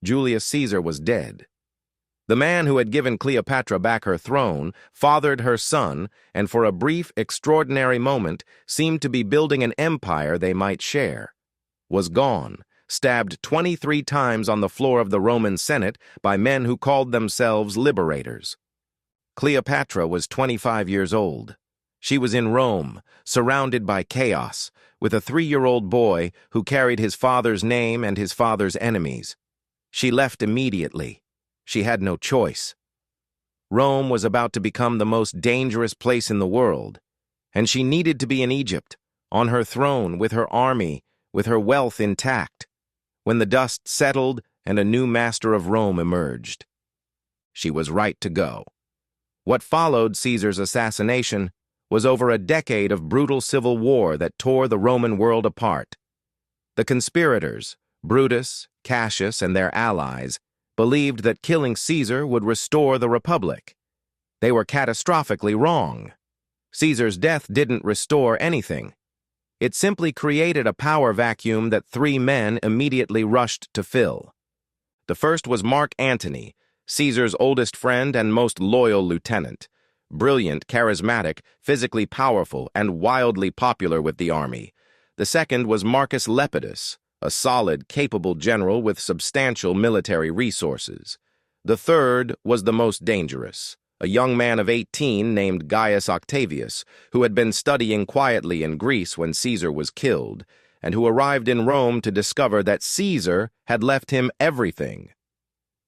Julius Caesar was dead. The man who had given Cleopatra back her throne, fathered her son, and for a brief, extraordinary moment seemed to be building an empire they might share, was gone, stabbed 23 times on the floor of the Roman Senate by men who called themselves liberators. Cleopatra was 25 years old. She was in Rome, surrounded by chaos, with a 3-year-old boy who carried his father's name and his father's enemies. She left immediately. She had no choice. Rome was about to become the most dangerous place in the world, and she needed to be in Egypt, on her throne, with her army, with her wealth intact, when the dust settled and a new master of Rome emerged. She was right to go. What followed Caesar's assassination was over a decade of brutal civil war that tore the Roman world apart. The conspirators, Brutus, Cassius, and their allies, believed that killing Caesar would restore the Republic. They were catastrophically wrong. Caesar's death didn't restore anything. It simply created a power vacuum that 3 men immediately rushed to fill. The first was Mark Antony, Caesar's oldest friend and most loyal lieutenant. Brilliant, charismatic, physically powerful, and wildly popular with the army. The second was Marcus Lepidus, a solid, capable general with substantial military resources. The third was the most dangerous, a young man of 18 named Gaius Octavius, who had been studying quietly in Greece when Caesar was killed, and who arrived in Rome to discover that Caesar had left him everything.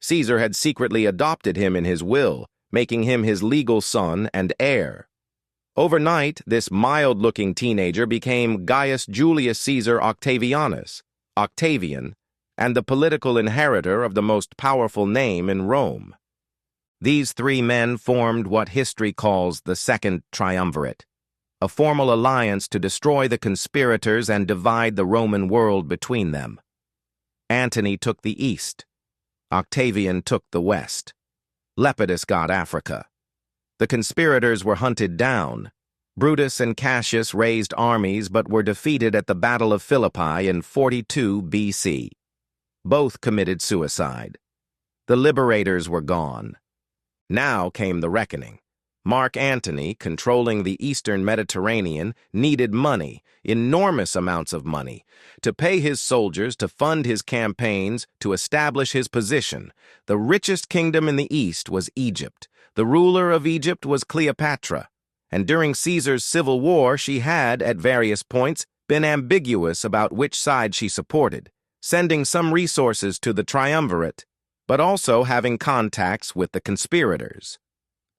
Caesar had secretly adopted him in his will, making him his legal son and heir. Overnight, this mild-looking teenager became Gaius Julius Caesar Octavianus, Octavian, and the political inheritor of the most powerful name in Rome. These 3 men formed what history calls the Second Triumvirate, a formal alliance to destroy the conspirators and divide the Roman world between them. Antony took the east. Octavian took the west. Lepidus got Africa. The conspirators were hunted down. Brutus and Cassius raised armies but were defeated at the Battle of Philippi in 42 BC. Both committed suicide. The liberators were gone. Now came the reckoning. Mark Antony, controlling the eastern Mediterranean, needed money, enormous amounts of money, to pay his soldiers, to fund his campaigns, to establish his position. The richest kingdom in the east was Egypt. The ruler of Egypt was Cleopatra, and during Caesar's civil war she had, at various points, been ambiguous about which side she supported, sending some resources to the triumvirate, but also having contacts with the conspirators.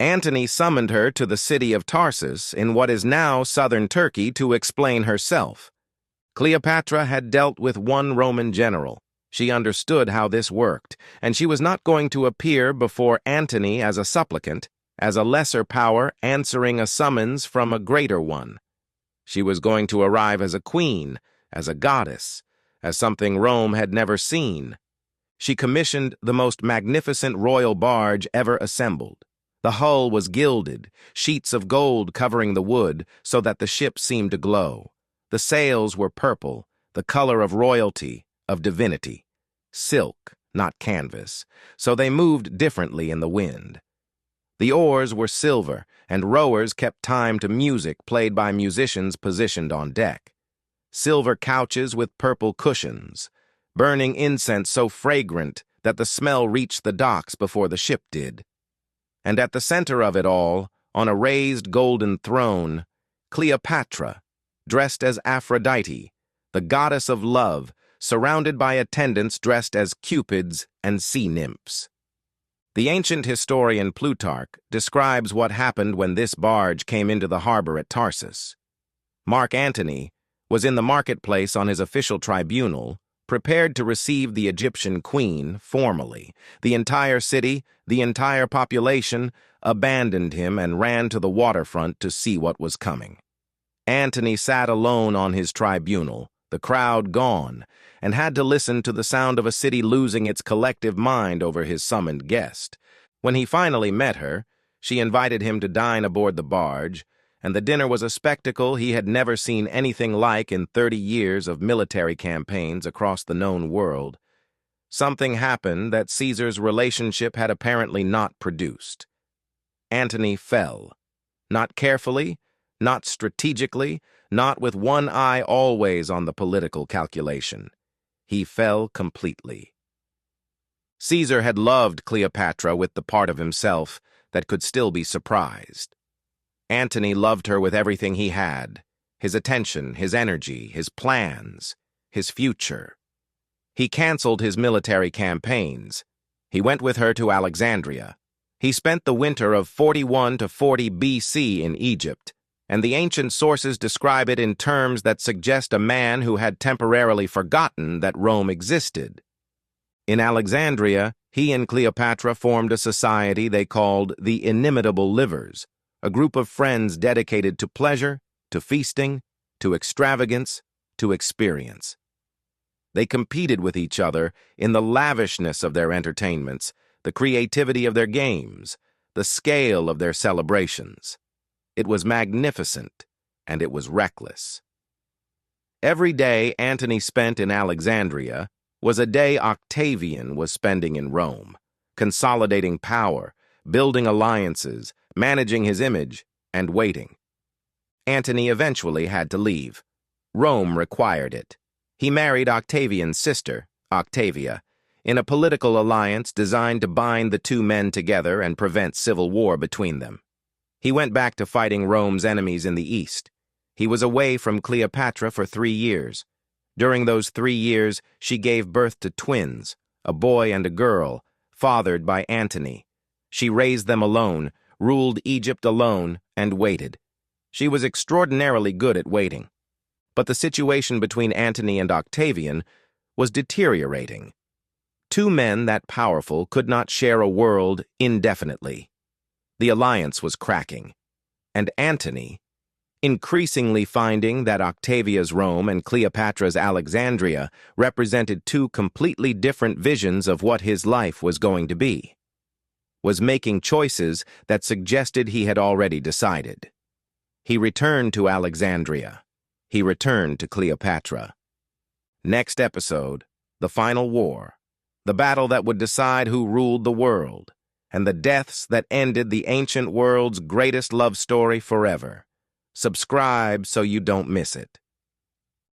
Antony summoned her to the city of Tarsus in what is now southern Turkey to explain herself. Cleopatra had dealt with one Roman general. She understood how this worked, and she was not going to appear before Antony as a supplicant, as a lesser power answering a summons from a greater one. She was going to arrive as a queen, as a goddess, as something Rome had never seen. She commissioned the most magnificent royal barge ever assembled. The hull was gilded, sheets of gold covering the wood so that the ship seemed to glow. The sails were purple, the color of royalty, of divinity. Silk, not canvas, so they moved differently in the wind. The oars were silver, and rowers kept time to music played by musicians positioned on deck. Silver couches with purple cushions, burning incense so fragrant that the smell reached the docks before the ship did. And at the center of it all, on a raised golden throne, Cleopatra, dressed as Aphrodite, the goddess of love, surrounded by attendants dressed as cupids and sea nymphs. The ancient historian Plutarch describes what happened when this barge came into the harbor at Tarsus. Mark Antony was in the marketplace on his official tribunal, prepared to receive the Egyptian queen formally. The entire city, the entire population, abandoned him and ran to the waterfront to see what was coming. Antony sat alone on his tribunal, the crowd gone, and had to listen to the sound of a city losing its collective mind over his summoned guest. When he finally met her, she invited him to dine aboard the barge, and the dinner was a spectacle he had never seen anything like in 30 years of military campaigns across the known world. Something happened that Caesar's relationship had apparently not produced. Antony fell. Not carefully, not strategically, not with one eye always on the political calculation. He fell completely. Caesar had loved Cleopatra with the part of himself that could still be surprised. Antony loved her with everything he had, his attention, his energy, his plans, his future. He canceled his military campaigns. He went with her to Alexandria. He spent the winter of 41 to 40 BC in Egypt, and the ancient sources describe it in terms that suggest a man who had temporarily forgotten that Rome existed. In Alexandria, he and Cleopatra formed a society they called the Inimitable Livers, a group of friends dedicated to pleasure, to feasting, to extravagance, to experience. They competed with each other in the lavishness of their entertainments, the creativity of their games, the scale of their celebrations. It was magnificent, and it was reckless. Every day Antony spent in Alexandria was a day Octavian was spending in Rome, consolidating power, building alliances, managing his image, and waiting. Antony eventually had to leave. Rome required it. He married Octavian's sister, Octavia, in a political alliance designed to bind the two men together and prevent civil war between them. He went back to fighting Rome's enemies in the east. He was away from Cleopatra for 3 years. During those 3 years, she gave birth to twins, a boy and a girl, fathered by Antony. She raised them alone, ruled Egypt alone, and waited. She was extraordinarily good at waiting. But the situation between Antony and Octavian was deteriorating. Two men that powerful could not share a world indefinitely. The alliance was cracking, and Antony, increasingly finding that Octavia's Rome and Cleopatra's Alexandria represented two completely different visions of what his life was going to be, was making choices that suggested he had already decided. He returned to Alexandria. He returned to Cleopatra. Next episode, the final war, the battle that would decide who ruled the world, and the deaths that ended the ancient world's greatest love story forever. Subscribe so you don't miss it.